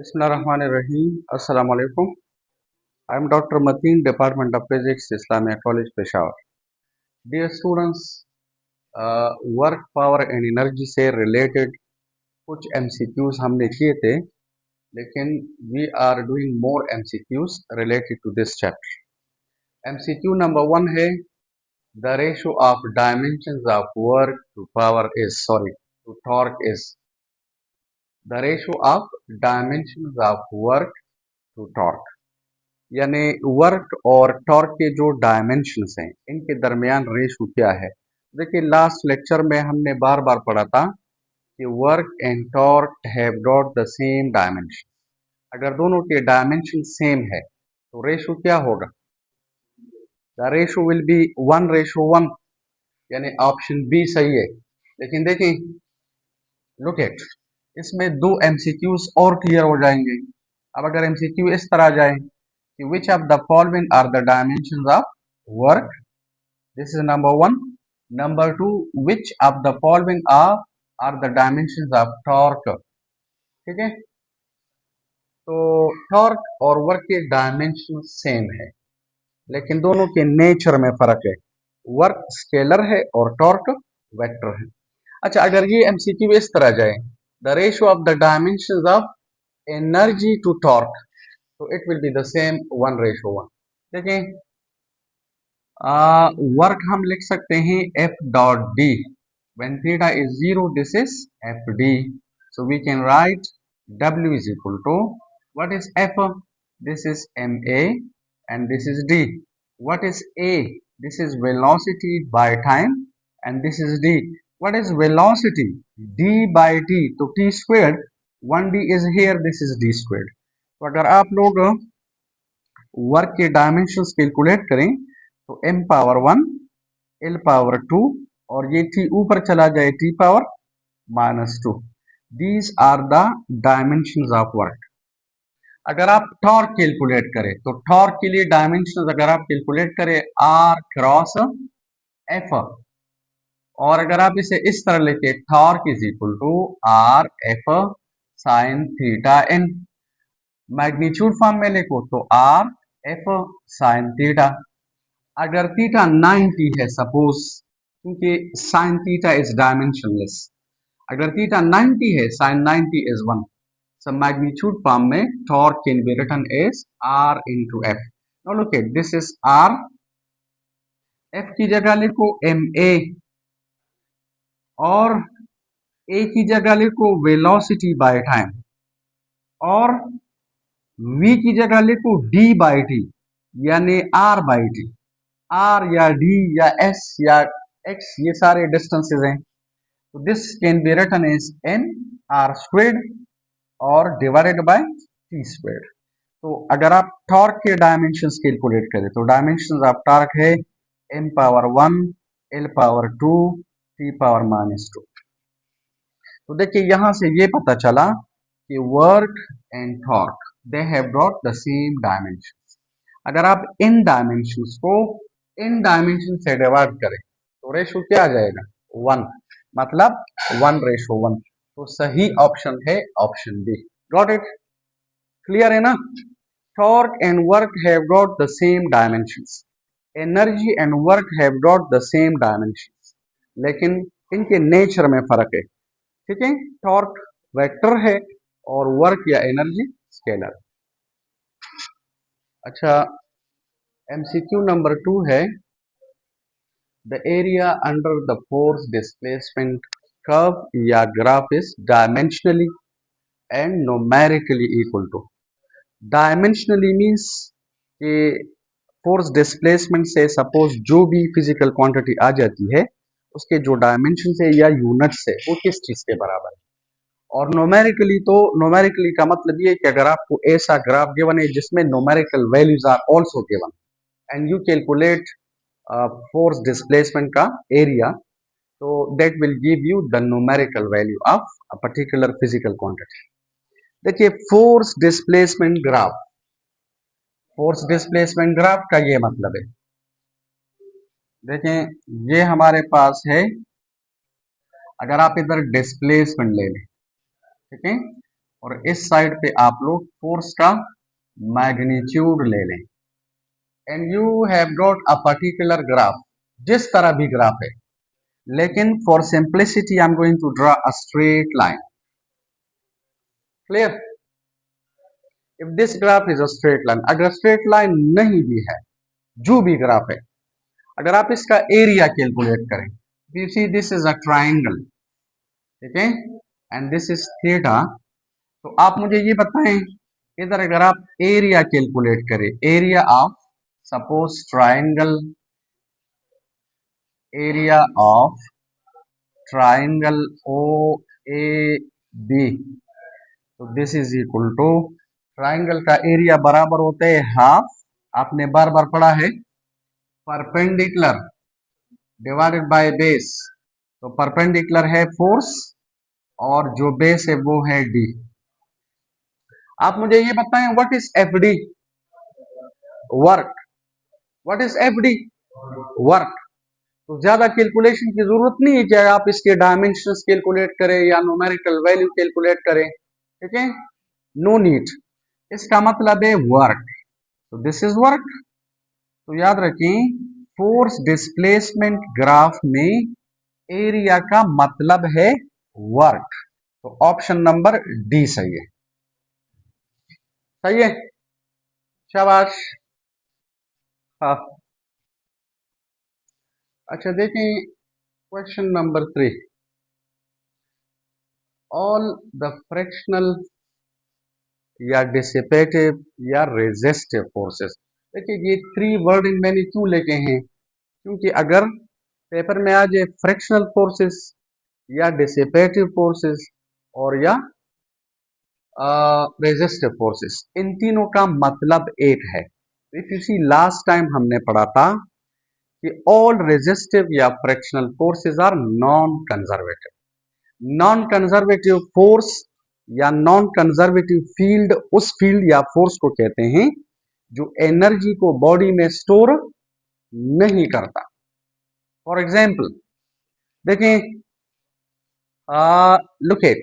Bismillahirrahmanirrahim. Assalamu alaikum. I am Dr. Mateen, Department of Physics, Islamia College, Peshawar. Dear students, work power and energy से related कुछ MCQs हमने किए थे, लेकिन we are doing more MCQs related to this chapter. MCQ number 1 है the ratio of dimensions of work to power is to torque is the ratio of dimensions of work to torque, यानी work और torque के जो dimensions हैं इनके दरमियान ratio क्या है। देखिए, लास्ट लेक्चर में हमने बार बार पढ़ा था कि work and torque have got the same dimension. अगर दोनों के डायमेंशन सेम है तो रेशो क्या होगा? द रेशो विल बी 1:1, यानी ऑप्शन बी सही है। लेकिन देखिए, लुक एट, इसमें दो एमसीक्यूज और क्लियर हो जाएंगे। अब अगर एमसीक्यू इस तरह जाए कि which of the following are the dimensions of work, this is number 1. Number 2, which of the following are the dimensions of torque? ठीक है, तो टॉर्क और वर्क के डायमेंशन सेम है, लेकिन दोनों के नेचर में फर्क है। वर्क स्केलर है और टॉर्क वेक्टर है। अच्छा, अगर ये एमसीक्यू इस तरह जाए, the ratio of the dimensions of energy to torque, तो it will be the same 1:1। देखें, वर्क हम लिख सकते हैं F dot D. When theta is 0, this is F D. So we can write W is equal to, what is F? This is ma and this is d. What is a? This is velocity by time and this is d. What is velocity? d by t, तो t squared, 1d is here, this is d squared. तो अगर आप लोग work के dimensions calculate करें तो m power 1, l power 2 और ये t ऊपर चला जाए t power -2। These are the dimensions of work. अगर आप टॉर्क कैलकुलेट करें तो टॉर्क के लिए डायमेंशंस अगर आप कैलकुलेट करें r क्रॉस f, और अगर आप इसे इस तरह लेके torque is equal to r f sine theta n, magnitude form में लिखो तो r f साइन थीटा। अगर थीटा 90 है सपोज, क्योंकि साइन थीटा इज डायमेंशनलेस, अगर थीटा 90 है sine 90 is 1, so magnitude form में torque can be written as r into f. Now look at this is r, f की जगह लिखो ma और a की जगह लिखो velocity by time और v की जगह लिखो d by t, यानी r by t। r या d या s या x ये सारे डिस्टेंसेस हैं, तो this can be written as n r squared और डिवाइडेड बाय टी स्क्वायर। तो अगर आप टॉर्क के डायमेंशंस कैलकुलेट करें तो डायमेंशंस ऑफ टॉर्क है m power 1, l power 2, t power -2। तो देखिए, यहां से ये पता चला कि work and torque they have got the same dimensions. अगर आप इन डायमेंशंस को इन डायमेंशन से डिवाइड करें तो रेशो क्या आ जाएगा? 1, मतलब 1:1। तो सही ऑप्शन है option B. Got it? Clear है ना? Torque and work have got the same dimensions, energy and work have got the same dimensions, लेकिन इनके नेचर में फर्क है। ठीक है, टॉर्क वेक्टर है और वर्क या एनर्जी स्केलर। अच्छा, एमसीक्यू नंबर 2 है the area under the force displacement curve या graph is dimensionally and numerically equal to. Dimensionally means कि फोर्स डिस्प्लेसमेंट से सपोज जो भी फिजिकल क्वांटिटी आ जाती है उसके जो डायमेंशन है या यूनिट्स है वो किस चीज के बराबर है। और न्यूमेरिकली, तो न्यूमेरिकली का मतलब ये कि अगर आपको ऐसा ग्राफ गिवन है जिसमें numerical values are also given and you calculate force displacement का एरिया, तो that will give you the numerical value of a particular physical quantity. देखिए, force displacement graph, force displacement graph का ये मतलब है, देखें ये हमारे पास है, अगर आप इधर डिस्प्लेसमेंट ले लें, ठीक है, और इस साइड पे आप लोग फोर्स का मैग्नीट्यूड ले लें and you have got a particular graph, जिस तरह भी ग्राफ है, लेकिन for simplicity I am going to draw a straight line. Clear? If this graph is a straight line, अगर स्ट्रेट लाइन नहीं भी है, जो भी ग्राफ है, अगर आप इसका एरिया कैलकुलेट करें, you see this is a triangle, ठीक है, एंड दिस इज थीटा, तो आप मुझे ये बताएं, इधर अगर आप एरिया कैलकुलेट करें, area of suppose triangle, area of triangle O A B, तो this is equal to, triangle का एरिया बराबर होता है हाफ, आपने बार बार पढ़ा है, परपेंडिकुलर डिवाइडेड बाय बेस, तो परपेंडिकुलर है फोर्स और जो बेस है वो है डी। आप मुझे ये बताएं what is F D? Work. What is F D? Work. तो ज्यादा कैलकुलेशन की जरूरत नहीं है कि आप इसके डायमेंशंस कैलकुलेट करें या न्यूमेरिकल वैल्यू कैलकुलेट करें, ठीक है, नो नीड। इसका मतलब है वर्क, तो दिस इज वर्क। तो याद रखें, फोर्स डिस्प्लेसमेंट ग्राफ में एरिया का मतलब है वर्क, तो ऑप्शन नंबर डी सही है। सही है, शाबाश। हाँ, अच्छा देखें question number 3, all the fractional या डिसिपेटिव या रेजिस्टिव फोर्सेस। देखिए ये 3 वर्ड इन मैंने क्यों लेके हैं, क्योंकि अगर पेपर में आ जाए फ्रैक्शनल फोर्सेस या डिसिपेटिव फोर्सेस और या रेजिस्टिव फोर्सेस, इन तीनों का मतलब एक है। If you see last time हमने पढ़ा था कि ऑल रेजिस्टिव या frictional forces are non conservative. Non conservative force या नॉन कंजर्वेटिव फील्ड उस फील्ड या फोर्स को कहते हैं जो एनर्जी को बॉडी में स्टोर नहीं करता। फॉर एग्जाम्पल देखें, लुक एट,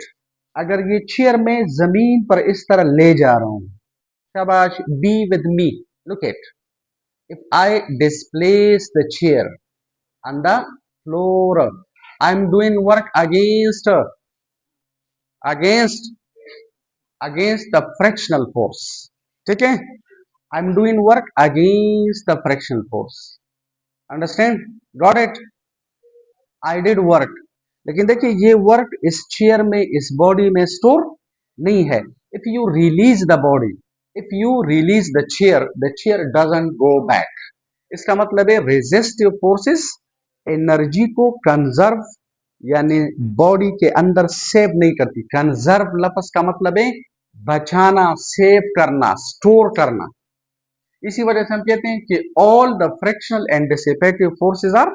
अगर ये चेयर में जमीन पर इस तरह ले जा रहा हूं, शाबाश, be with me, look at, if I displace the chair on the floor, I am doing work against against the frictional force, ठीक है, I am doing work against the frictional force, understand, got it, I did work, लेकिन देखिए ये work इस chair में, इस body में store नहीं है। If you release the body, if you release the chair doesn't go back. इसका मतलब है रेजिस्टिव फोर्सेस एनर्जी को कंजर्व यानी बॉडी के अंदर सेव नहीं करती। कंजर्व लफ्ज का मतलब है बचाना, सेव करना, स्टोर करना। इसी वजह से हम कहते हैं कि all the frictional and dissipative forces are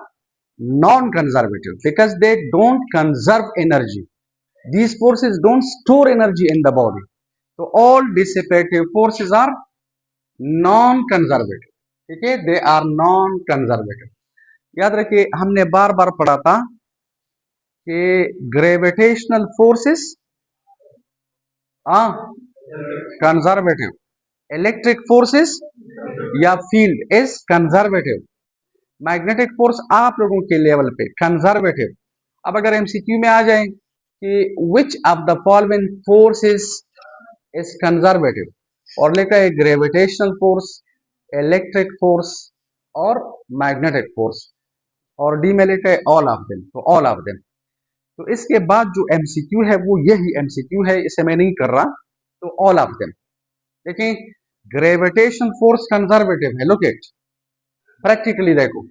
non conservative because they don't conserve energy, these forces don't store energy in the body, so all dissipative forces are non conservative, ठीक है, they are non conservative। याद रखिए हमने बार बार पढ़ा था कि gravitational forces conservative, electric forces या field is conservative, magnetic force आप लोगों के लेवल पे कंजर्वेटिव। अब अगर एमसीक्यू में आ जाए कि which of the following forces is conservative और लिखा है ग्रेविटेशनल फोर्स, इलेक्ट्रिक फोर्स और मैग्नेटिक फोर्स, और डी में लिखा है ऑल ऑफ देम, तो ऑल ऑफ देम। तो इसके बाद जो एमसीक्यू है वो यही एमसीक्यू है, इसे मैं नहीं कर रहा, तो ऑल ऑफ देम। देखिए ग्रेविटेशन फोर्स कंजर्वेटिव है, लुक एट, प्रैक्टिकली देखो,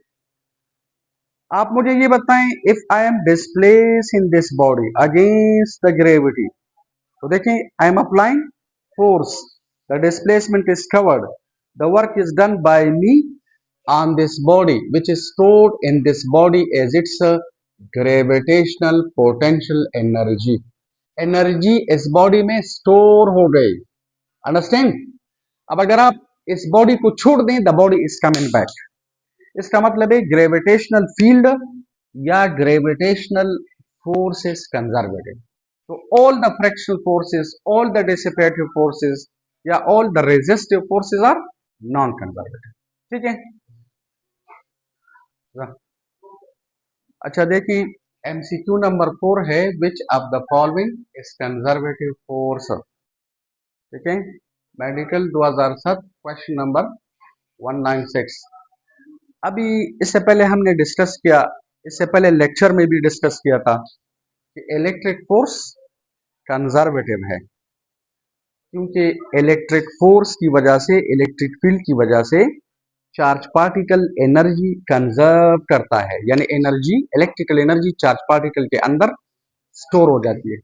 आप मुझे ये बताएं, if I am displace in this body against the gravity, तो देखें I am applying force, the displacement is covered, the work is done by me on this body which is stored in this body as its gravitational potential energy, energy इस body में store हो गई, understand. अब अगर आप इस body को छोड़ दें, the body is coming back, इसका मतलब है ग्रेविटेशनल फील्ड या ग्रेविटेशनल फोर्स इज कंजर्वेटिव। तो all the frictional forces, all the dissipative forces या all the resistive forces are non conservative. ठीक है. अच्छा देखिए, MCQ नंबर 4 है, which of the following is conservative force. ठीक है, मेडिकल 2007 क्वेश्चन नंबर 196. अभी इससे पहले हमने डिस्कस किया, इससे पहले लेक्चर में भी डिस्कस किया था कि इलेक्ट्रिक फोर्स कंजर्वेटिव है, क्योंकि इलेक्ट्रिक फोर्स की वजह से, इलेक्ट्रिक फील्ड की वजह से चार्ज पार्टिकल एनर्जी कंजर्व करता है, यानी energy, electrical energy charge particle के अंदर स्टोर हो जाती है.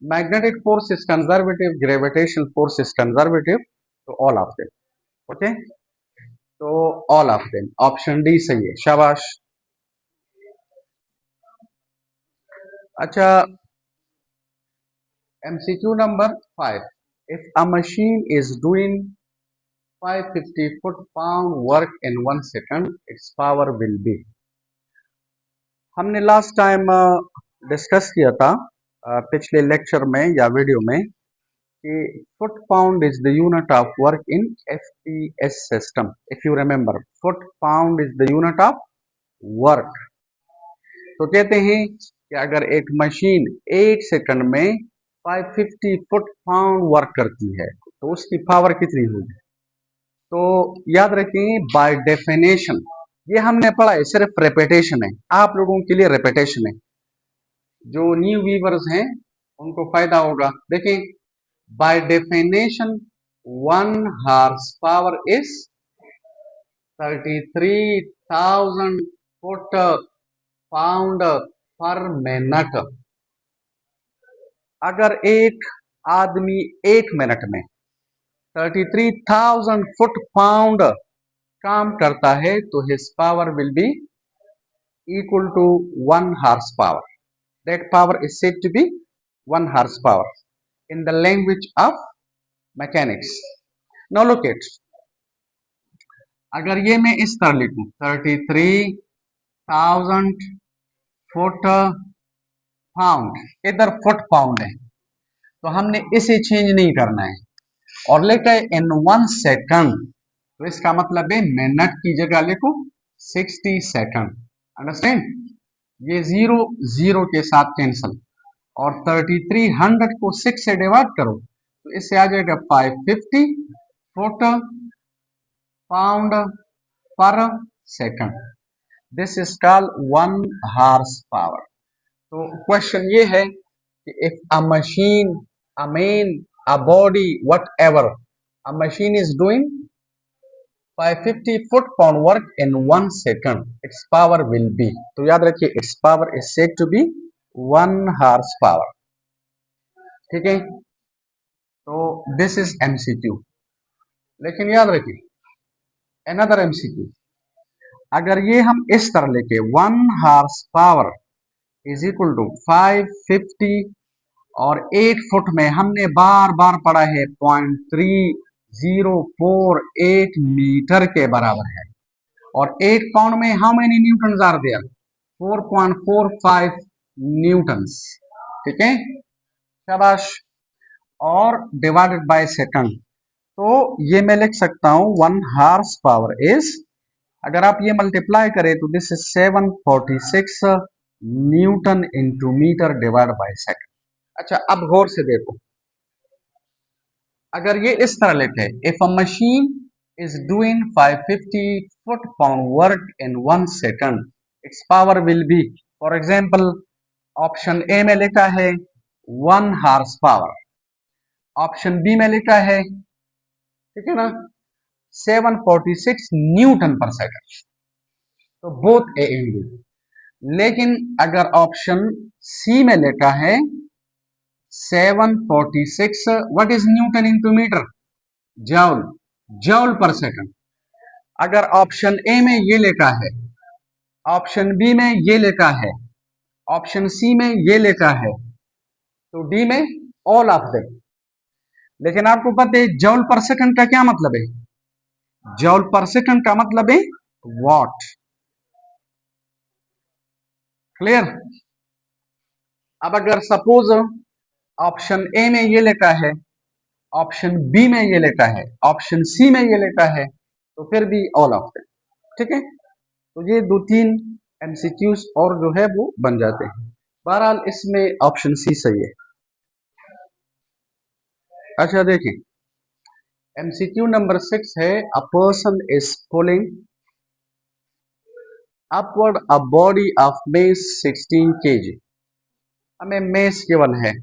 Magnetic force is conservative, gravitational force is conservative, तो ऑल ऑफ देम. ओके, तो all of them, option D सही है, शाबाश. अच्छा, MCQ number 5. If a machine is doing 550 foot-pound work in 1 second, its power will be. हमने last time discuss किया था पिछले लेक्चर में या वीडियो में कि foot pound is the unit of work in FPS system. If you remember, foot pound is the unit of work. तो कहते हैं कि अगर एक मशीन 1 सेकंड में 550 फुट पाउंड वर्क करती है तो उसकी पावर कितनी होगी. तो याद रखें, बाय डेफिनेशन, ये हमने पढ़ा है, सिर्फ रेपिटेशन है, आप लोगों के लिए रेपिटेशन है, जो न्यू व्यूअर्स हैं उनको फायदा होगा. देखें, by definition 1 horse power is 33,000 foot pound पर मिनट. अगर एक आदमी 1 मिनट में 33,000 फुट पाउंड काम करता है तो his power will be equal to 1 horse power. That power is said to be 1 horse power in the language of mechanics. Now look at, अगर ये मैं इस तरह लिखूं 33,000 फुट पाउंड, इधर फुट पाउंड है तो हमने इसे चेंज नहीं करना है, और लिखा है इन 1 सेकंड, तो इसका मतलब है मिनट की जगह लिखो 60 सेकंड. अंडरस्टैंड. ये 0 0 के साथ कैंसल, और 3300 को 6 से डिवाइड करो तो इससे आ जाएगा 550 foot pound per second. This is called 1 horse power. तो क्वेश्चन ये है कि if a machine, a man, a body, whatever, a machine is doing 550 foot pound work in 1 second, its power will be. तो याद रखिए, its power is said to be 1 horse power. ठीक है, तो this is MCQ. लेकिन याद रखिए, another MCQ, अगर ये हम इस तरह लेके 1 horse power is equal to 550, और 1 फुट में हमने बार बार पढ़ा है 0.3048 मीटर के बराबर है, और 1 पाउंड में how many newton are there, 4.45 newtons. ठीक है, शाबाश. और डिवाइडेड बाय सेकंड, तो ये मैं लिख सकता हूं 1 हॉर्स पावर इज, अगर आप ये मल्टीप्लाई करें तो this is 746 newton into metre divide by second. अच्छा, अब गौर से देखो, अगर ये इस तरह लिखे, if a machine is doing 550 foot pound work in 1 second, its power will B, for example option A में लिखा है 1 हॉर्स पावर, ऑप्शन बी में लिखा है, ठीक है ना, 746 न्यूटन पर सेकंड, तो बोथ ए एंड बी. लेकिन अगर ऑप्शन सी में लिखा है 746, what is newton into metre, joule, joule per second. अगर ऑप्शन ए में ये लिखा है, ऑप्शन बी में ये लिखा है, ऑप्शन सी में ये लिखा है, तो डी में ऑल ऑफ देम. लेकिन आपको पता है जॉल पर सेकंड का क्या मतलब है, जॉल पर सेकंड का मतलब है वॉट. क्लियर. अब अगर सपोज ऑप्शन ए में ये लिखा है, ऑप्शन बी में ये लिखा है, ऑप्शन सी में ये लिखा है, तो फिर भी ऑल ऑफ देम। ठीक है, तो ये 2-3 एमसीक्यूज और जो है वो बन जाते हैं। बहरहाल इसमें ऑप्शन सी सही है। अच्छा देखें, एमसीक्यू नंबर 6 है, a person is pulling upward a body of mess 16 kg। हमें मेस गिवन है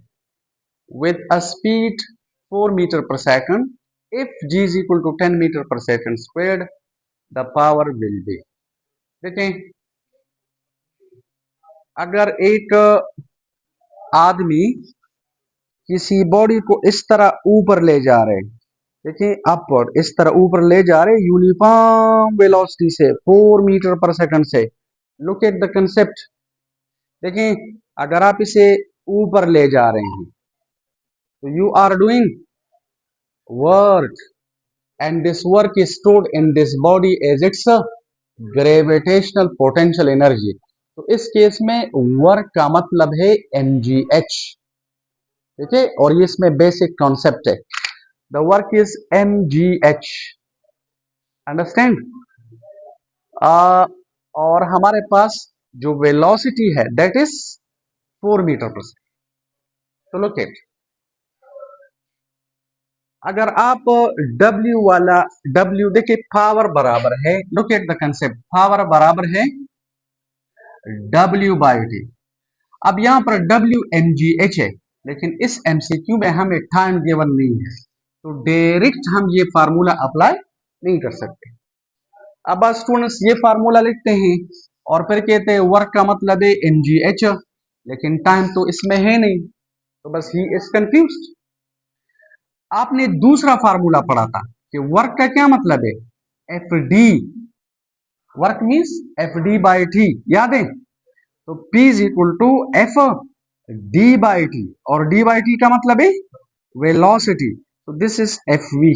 with a speed 4 meter per second. If g is equal to 10 meter per second squared, the power will be। देखें, अगर एक आदमी किसी body को इस तरह ऊपर ले जा रहे, देखें अपवर्ड, इस तरह ऊपर ले जा रहे यूनिफॉर्म वेलोसिटी से 4 मीटर पर सेकंड से। Look at the concept. देखें, अगर आप इसे ऊपर ले जा रहे हैं तो you are doing work, and this work is stored in this body as its gravitational potential energy। तो इस केस में वर्क का मतलब है mgh। ठीक है, और ये इसमें बेसिक कॉन्सेप्ट है, the work is mgh, understand. और हमारे पास जो वेलोसिटी है दैट इज 4 मीटर पर सेकेंड। तो लुक एट, अगर आप W वाला, W देखिए पावर बराबर है, look at the concept, power बराबर है W बाई टी। अब यहां पर W mgh है, लेकिन इस MCQ में हमें टाइम गिवन नहीं है, तो डायरेक्ट हम ये फार्मूला अप्लाई नहीं कर सकते। अब स्टूडेंट्स ये फार्मूला लिखते हैं और फिर कहते हैं वर्क का मतलब है mgh, लेकिन टाइम तो इसमें है नहीं, तो बस ही इज कंफ्यूज्ड। आपने दूसरा फार्मूला पढ़ा था कि वर्क का क्या मतलब है, F D, work means F D by T, याद है। तो P is equal to F D by T, और डी बाई टी का मतलब है वेलोसिटी, तो दिस इज एफ वी।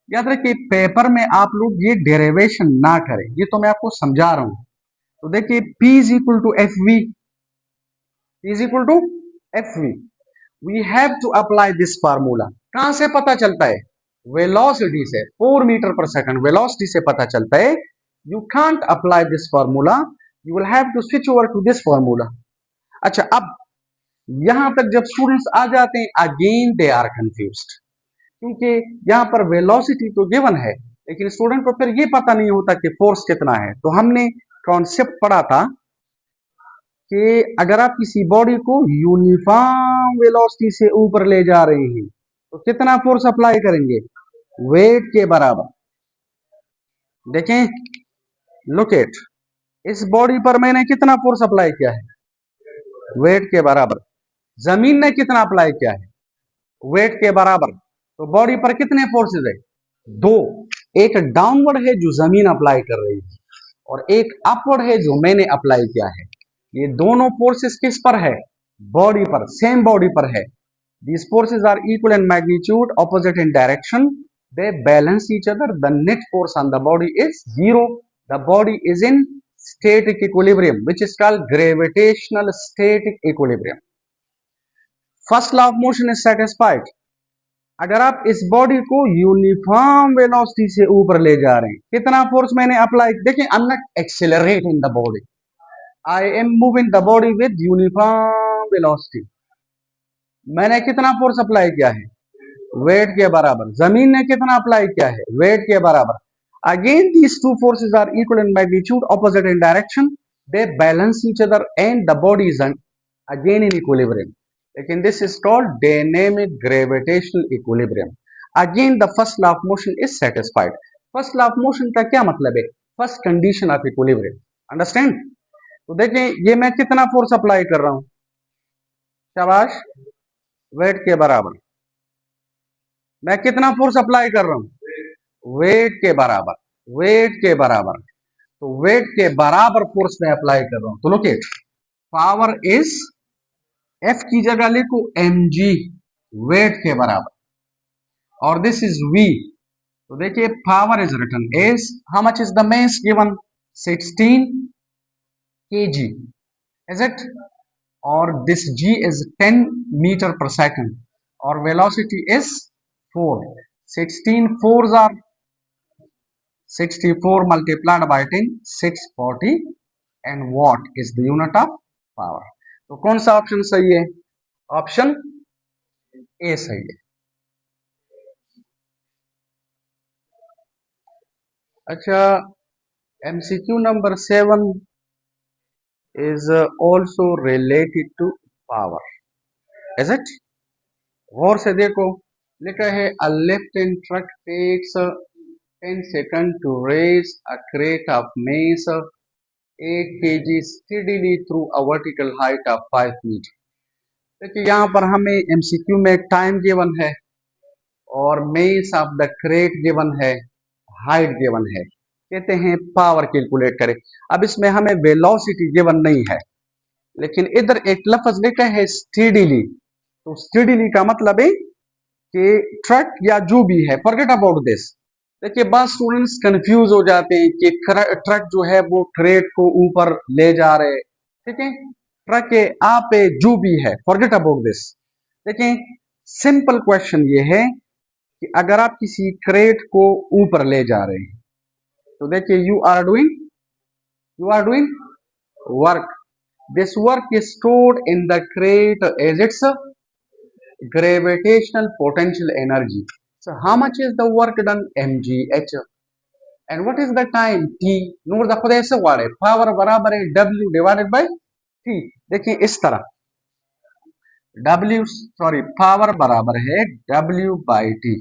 याद रखिए पेपर में आप लोग ये डेरिवेशन ना करें, ये तो मैं आपको समझा रहा हूं। तो देखिए P is equal to F V, is equal to F V, we have to apply this formula. कहां से पता चलता है, वेलोसिटी से, 4 मीटर पर सेकंड वेलोसिटी से पता चलता है। You can't apply this formula, you will have to switch over to this formula. अच्छा, अब यहां तक जब स्टूडेंट्स आ जाते हैं अगेन दे आर कंफ्यूज्ड, क्योंकि यहां पर वेलोसिटी तो गिवन है, लेकिन स्टूडेंट को फिर ये पता नहीं होता कि फोर्स कितना है। तो हमने कॉन्सेप्ट पढ़ा था कि अगर आप किसी बॉडी को यूनिफॉर्म वेलोसिटी से ऊपर ले जा रहे हैं तो कितना फोर्स अप्लाई करेंगे, वेट के बराबर। देखें, लुक एट, इस बॉडी पर मैंने कितना फोर्स अप्लाई किया है, वेट के बराबर। जमीन ने कितना अप्लाई किया है, वेट के बराबर। तो बॉडी पर कितने फोर्सेस है, दो, एक डाउनवर्ड है जो जमीन अप्लाई कर रही है, और एक अपवर्ड है जो मैंने अप्लाई किया है। ये दोनों फोर्सेस किस पर है, बॉडी पर, सेम बॉडी पर है। These forces are equal in magnitude, opposite in direction. They balance each other. The net force on the body is zero. The body is in static equilibrium, which is called gravitational static equilibrium. First law of motion is satisfied. अगर आप इस body को uniform velocity से ऊपर ले जा रहे हैं, कितना फोर्स मैंने अप्लाई, देखिए I am not accelerating the body, I am moving the body with uniform velocity. मैंने कितना फोर्स अप्लाई किया है, वेट के बराबर। जमीन ने कितना अप्लाई किया है, वेट के बराबर। Again these two forces are equal in magnitude, opposite in direction, they balance each other and the body is again in equilibrium. लेकिन this is called dynamic gravitational equilibrium. Again the first law of motion is satisfied. First law of motion का क्या मतलब है, first condition of equilibrium, understand. तो देखें ये मैं कितना फोर्स अप्लाई कर रहा हूं, शाबाश, वेट के बराबर। मैं कितना फोर्स अप्लाई कर रहा हूं, वेट के बराबर, वेट के बराबर। तो वेट के बराबर फोर्स में अप्लाई कर रहा हूं। तो look at, power is, F की जगह लिखो mg, वेट के बराबर, और दिस इज v। तो देखिए power is written as, how much is the mass given, 16 kg, is it? और this g is 10 meter per second और velocity is 4. 16 fours are 64 multiplied by 10 640 and watt is the unit of power. तो कौन सा option सही है? Option A सही है. अच्छा, MCQ number 7 is also related to power. Is it? गौर से देखो, लिखा है a left hand truck takes 10 seconds to raise a crate of maize 8 kg steadily through a vertical height of 5 meters. देखिए यहाँ पर हमें MCQ में टाइम गिवन है और mess of the crate given है, हाइट गिवन है, कहते हैं पावर कैलकुलेट करें. अब इसमें हमें वेलोसिटी गिवन नहीं है, लेकिन इधर एक लफ्ज लिखा है स्टेडीली. तो स्टेडीली का मतलब है कि ट्रक या जो भी है, फॉरगेट अबाउट दिस. देखिए बहुत स्टूडेंट्स कंफ्यूज हो जाते हैं कि ट्रक जो है वो क्रेट को ऊपर ले जा रहे, ठीक है, ट्रक के आप पे जो भी है, फॉरगेट अबाउट दिस. देखिए सिंपल क्वेश्चन ये है कि अगर आप किसी क्रेट को ऊपर ले जा रहे हैं तो देखिए you are doing work. This work is stored in the crate as its gravitational potential energy. So how much is the work done? mgh. And what is the time? t. Note the खुद ऐसे word है, power बराबर है w divided by t. देखिए इस तरह power बराबर है w बाई टी.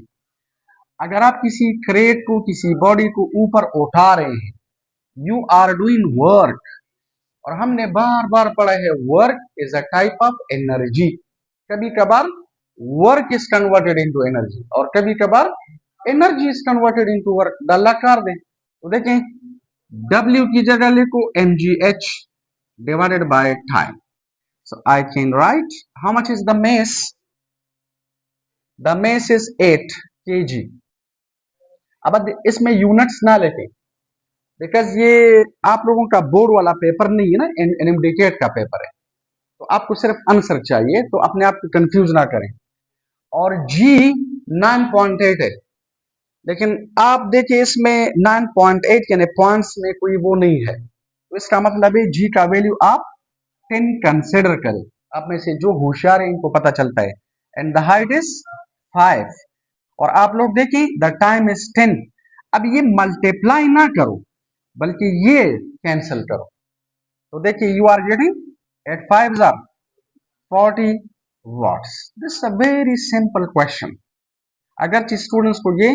अगर आप किसी क्रेट को, किसी बॉडी को ऊपर उठा रहे हैं, यू आर डूइंग वर्क. और हमने बार बार पढ़ा है work is a type of energy. कभी कभार work is converted into energy और कभी कभार energy is converted into work. डल्ला कर दें तो देखें W की जगह लिखो mgh divided by time. So I can write how much is the mass. The mass is 8 kg. अब इसमें यूनिट्स ना लेके, बिकॉज ये आप लोगों का बोर्ड वाला पेपर नहीं है ना, एनएमडीकेट का पेपर है, तो आपको सिर्फ आंसर चाहिए, तो अपने आप को कंफ्यूज ना करें. और G 9.8 है, लेकिन आप देखिए इसमें 9.8 यानी पॉइंट्स में कोई वो नहीं है, तो इसका मतलब है G का वैल्यू आप 10 कंसिडर करें. आप में से जो होशियार है इनको पता चलता है. एंड द हाइट इज 5 और आप लोग देखिए द टाइम इज 10. अब ये मल्टीप्लाई ना करो बल्कि ये कैंसिल करो, तो देखिए you are getting 8 5 are 40 watts. This a very simple question. अगर स्टूडेंट्स को ये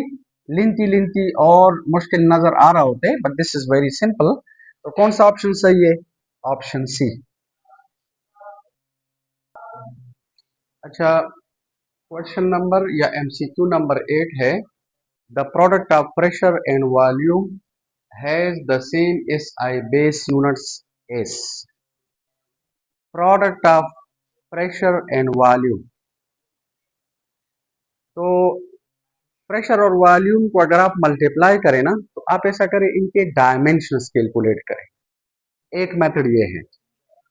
लिंती और मुश्किल नजर आ रहा होते, but this is very simple. तो कौन सा ऑप्शन सही है? Option C. अच्छा, क्वेश्चन नंबर या MCQ नंबर 8 है the product of pressure and volume has the same SI base units S. Product of pressure and volume, तो प्रेशर और वॉल्यूम को अगर आप मल्टीप्लाई करें ना, तो आप ऐसा करें इनके डायमेंशंस कैलकुलेट करें. एक मेथड ये है,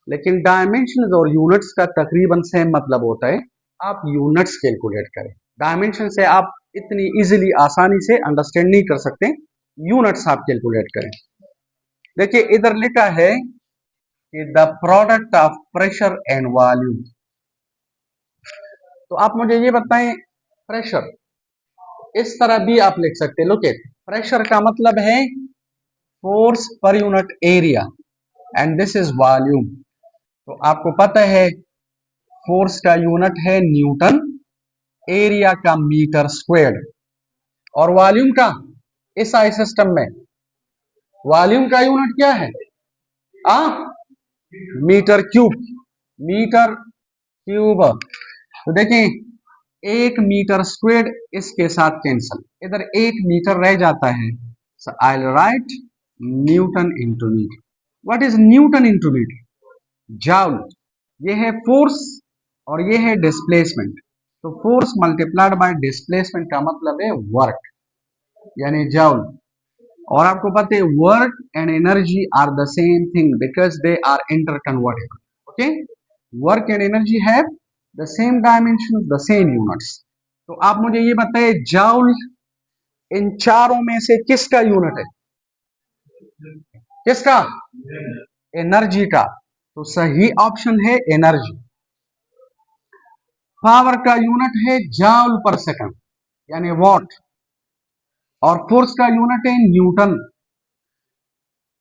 लेकिन डायमेंशंस और यूनिट्स का तकरीबन सेम मतलब होता है. आप यूनिट्स कैलकुलेट करें. डायमेंशन से आप इतनी इजीली आसानी से अंडरस्टैंड नहीं कर सकते, यूनिट्स आप कैलकुलेट करें. देखिए इधर लिखा है कि the product of pressure and volume. तो आप मुझे ये बताएं, प्रेशर इस तरह भी आप लिख सकते हैं. लुक एट, प्रेशर का मतलब है force per unit area and this is volume. तो आपको पता है फोर्स का यूनिट है न्यूटन, एरिया का मीटर स्क्वायर और वॉल्यूम का इस आई सिस्टम में वॉल्यूम का यूनिट क्या है? Metre cube. Metre cube. तो देखें 1 मीटर स्क्वायर इसके साथ कैंसल, इधर 1 मीटर रह जाता है. So I will write newton into metre. What is newton into metre? Joule. ये है फोर्स और ये है डिस्प्लेसमेंट. तो फोर्स मल्टीप्लाइड बाय डिस्प्लेसमेंट का मतलब है वर्क, यानी जूल. और आपको पता है work and energy are the same thing because they are inter convertible. Okay, work and energy have the same dimension, the same units. तो आप मुझे ये बताइए, जाउल इन चारों में से किसका यूनिट है? किसका? एनर्जी का। तो सही ऑप्शन है एनर्जी। पावर का यूनिट है जाउल पर सेकंड यानी वॉट, और फोर्स का यूनिट है न्यूटन।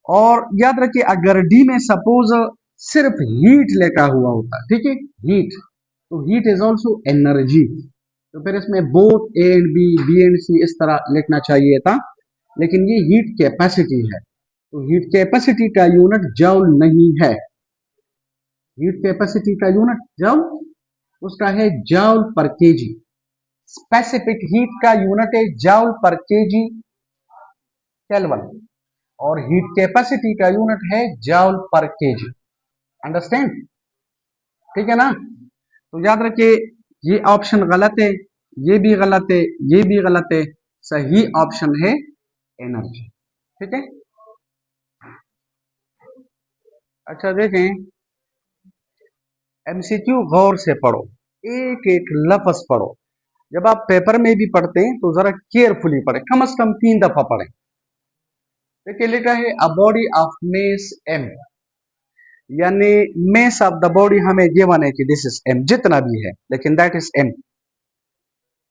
और याद रखिए, अगर डी में सपोज सिर्फ हीट लेटा हुआ होता, ठीक है, हीट, तो हीट इज ऑल्सो एनर्जी, तो फिर इसमें both A and B, B and C इस तरह लिखना चाहिए था, लेकिन ये हीट कैपेसिटी है, तो हीट कैपेसिटी का यूनिट जूल नहीं है। हीट कैपेसिटी का यूनिट जूल, उसका है जूल पर केजी। स्पेसिफिक हीट का यूनिट है जूल पर केजी केल्विन, और हीट कैपेसिटी का यूनिट है जूल पर केजी। अंडरस्टैंड? ठीक है ना? तो याद रखिए, ये ऑप्शन गलत है, ये भी गलत है, ये भी गलत है। सही ऑप्शन है एनर्जी। ठीक है। अच्छा देखें, एमसीक्यू गौर से पढ़ो, एक एक लफ्ज पढ़ो। जब आप पेपर में भी पढ़ते हैं तो जरा केयरफुली पढ़े, कम से कम 3 दफा पढ़े। देखिए लिखा है a body of mass M, यानी मेस ऑफ द बॉडी हमें गिवन है कि दिस इज एम, जितना भी है, लेकिन that is M.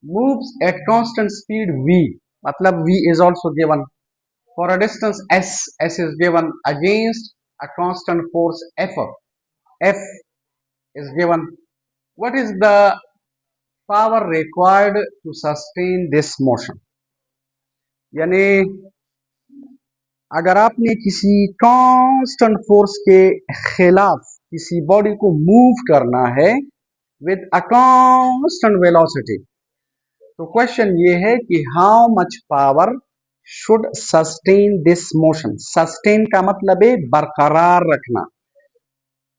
Moves at constant speed v, मतलब v is also given for a distance s, s is given against a constant force f, f is given. What is the power required to sustain this motion? यानी अगर आपने किसी constant force के खिलाफ किसी body को move करना है विद अ कांस्टेंट वेलोसिटी, तो क्वेश्चन ये है कि how much power should sustain this motion. Sustain का मतलब है बरकरार रखना,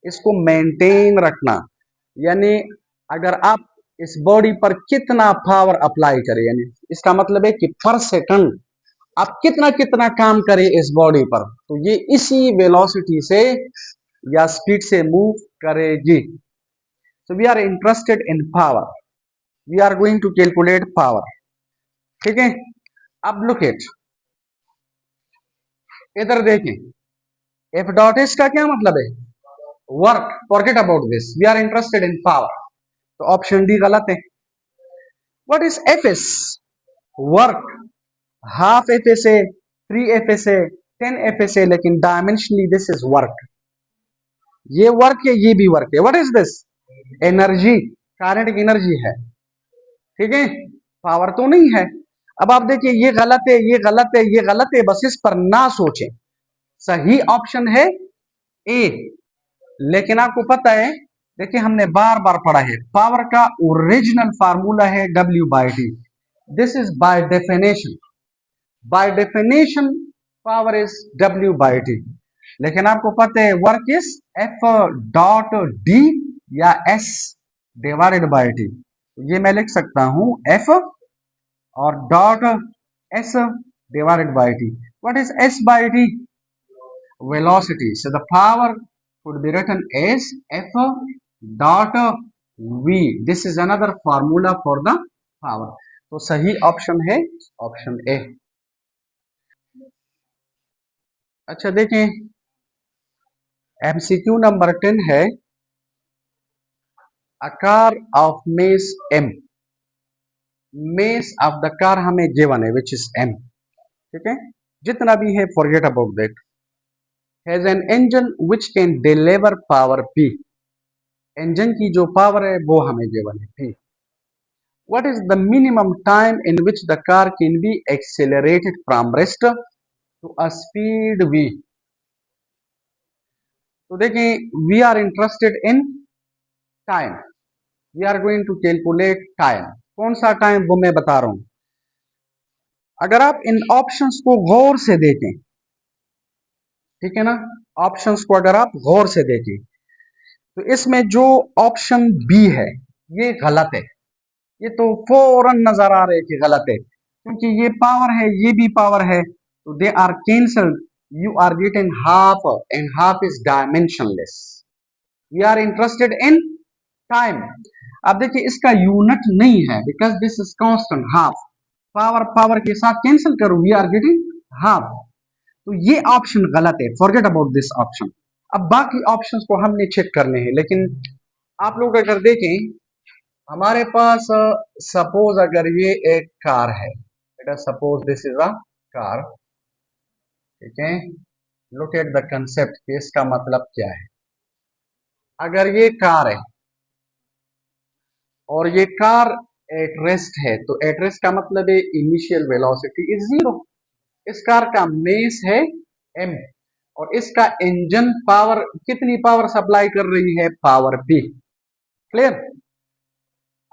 इसको मेंटेन रखना, यानी अगर आप इस बॉडी पर कितना पावर अप्लाई करें, यानी इसका मतलब है कि पर सेकंड आप कितना कितना काम करें इस बॉडी पर, तो ये इसी वेलोसिटी से या स्पीड से मूव करेगी। So we are interested in power, we are going to calculate power. ठीक है। अब लुक एट, इधर देखें, एफ डॉट एस का क्या मतलब है? Work. Forget about this, we are interested in power, तो ऑप्शन डी गलत है। What is F S? Work. Half F S है, 3 एफ एस है, 10 एफ एस है, लेकिन डायमेंशनली दिस इज वर्क। ये वर्क है, ये भी वर्क है। What is this? Energy, kinetic energy है। ठीक है, पावर तो नहीं है। अब आप देखिए, ये गलत है, ये गलत है, ये गलत है, बस इस पर ना सोचें। सही ऑप्शन है ए। लेकिन आपको पता है, देखिए हमने बार बार पढ़ा है, पावर का ओरिजिनल फार्मूला है W/T। This is by definition, by definition power is W/T। लेकिन आपको पता है वर्क इज F.D या S डिवाइडेड बाय T। ये मैं लिख सकता हूं F और dot S divided by T। What is S by T? Velocity. So the power could be written as F dot V. This is another formula for the power. तो सही option है option A. अच्छा देखें, MCQ number 10 है, a car of mass m, mass of the car हमें given है which is m। ठीक है, जितना भी है forget about that, has an engine which can deliver power P। Engine की जो पावर है वो हमें गिवन है P। What is the minimum time in which the car can be accelerated from rest to a speed v? तो देखें, we are interested in time, we are going to calculate time। कौन सा time वो मैं बता रहा हूं। अगर आप इन ऑप्शंस को गौर से देखें, ठीक है ना, ऑप्शंस को अगर आप गौर से देखें, तो इसमें जो ऑप्शन बी है ये गलत है। ये तो फौरन नजर आ रहा है कि गलत है, क्योंकि ये पावर है, ये भी पावर है, तो they are cancelled, you are getting half, and half is dimensionless. We are interested in time. अब देखिए इसका यूनिट नहीं है because this is constant half. Power power के साथ कैंसिल करो, वी आर गेटिंग हाफ। तो ये ऑप्शन गलत है, फॉरगेट अबाउट दिस ऑप्शन। अब बाकी ऑप्शंस को हमने चेक करने हैं, लेकिन आप लोग अगर देखें हमारे पास सपोज अगर ये एक कार है, बेटा suppose this is a car, ठीक है। लुक एट द कंसेप्ट कि इसका मतलब क्या है। अगर ये कार है और ये कार एट रेस्ट है, तो एट रेस्ट का मतलब है इनिशियल वेलोसिटी इज जीरो। इस कार का मेस है m और इसका इंजन पावर कितनी पावर सप्लाई कर रही है, पावर p। क्लियर।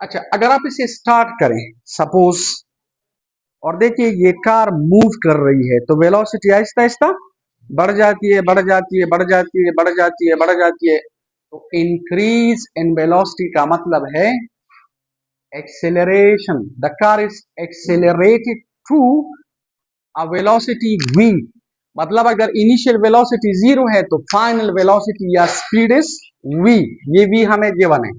अच्छा अगर आप इसे स्टार्ट करें सपोज और देखिए ये कार मूव कर रही है, तो वेलोसिटी आहिस्ता आहिस्ता बढ़ जाती है, बढ़ जाती है, बढ़ जाती है, बढ़ जाती है, बढ़ जाती है। तो इंक्रीज इन वेलोसिटी का मतलब है acceleration. The car is accelerated to a velocity v। मतलब अगर इनिशियल वेलोसिटी जीरो है तो फाइनल वेलोसिटी या स्पीड इज v। ये v हमें गिवन है।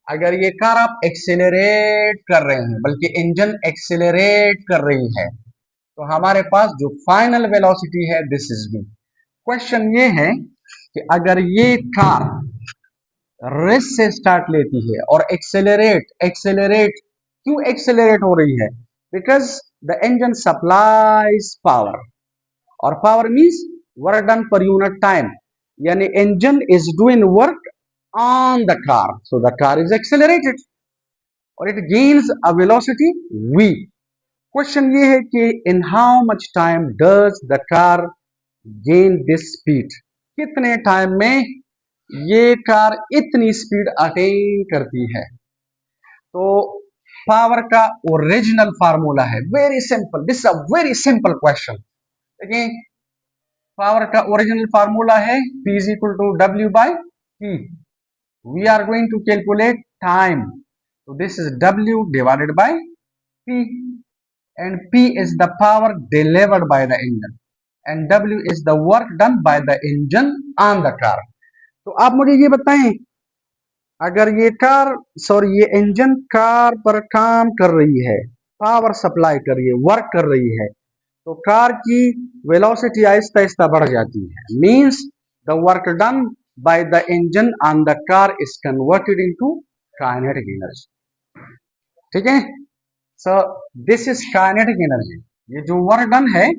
अगर ये कार आप एक्सेलरेट कर रहे हैं, बल्कि इंजन एक्सेलरेट कर रही है, तो हमारे पास जो फाइनल वेलोसिटी है दिस इज v। क्वेश्चन ये है कि अगर ये कार रेस से स्टार्ट लेती है और एक्सेलरेट एक्सेलरेट क्यों एक्सेलरेट हो रही है, because the engine supplies power, और power means work done per unit time, यानी engine is doing work on the car, so the car is accelerated और it gains a velocity v। Question ये है कि in how much time does the car gain this speed, कितने time में ये car इतनी speed attain करती है। तो पावर का ओरिजिनल फार्मूला है very simple, this a very simple question. देखिए पावर का ओरिजिनल फार्मूला है P is equal to W by T। We are going to calculate time, तो this is W divided by P and P is the power delivered by the engine and W is the work done by the engine on the car। तो आप मुझे ये बताएं अगर ये car sorry ये engine car पर काम कर रही है, पावर सप्लाई कर रही है, वर्क कर रही है, तो कार की वेलोसिटी आहिस्ता आहिस्ता बढ़ जाती है, means the work done by the engine on the car is converted into kinetic energy. ठीक है, so this is kinetic energy. ये जो वर्क डन है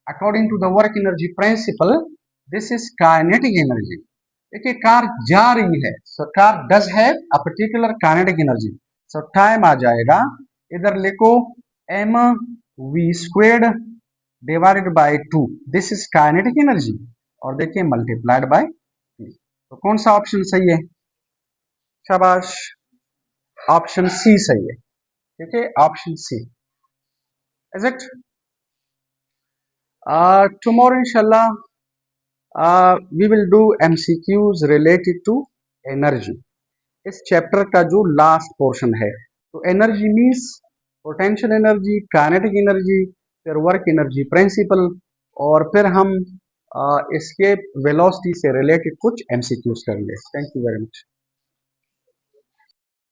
according to the work energy principle, this is kinetic energy. देखिए car जा रही है, so car does have a particular kinetic energy. So time आ जाएगा, इधर लिखो M V squared divided by 2, this is kinetic energy, और देखिए मल्टीप्लाइड बाय टी। तो कौन सा ऑप्शन सही है, शाबाश, ऑप्शन सी सही है। ठीक है, option C is it. Tomorrow इंशाल्लाह we will do MCQs related to energy। इस चैप्टर का जो लास्ट पोर्शन है, तो energy means potential energy, kinetic energy, फिर वर्क एनर्जी प्रिंसिपल, और फिर हम इसके वेलोसिटी से रिलेटेड कुछ MCQs करेंगे। Thank you very much.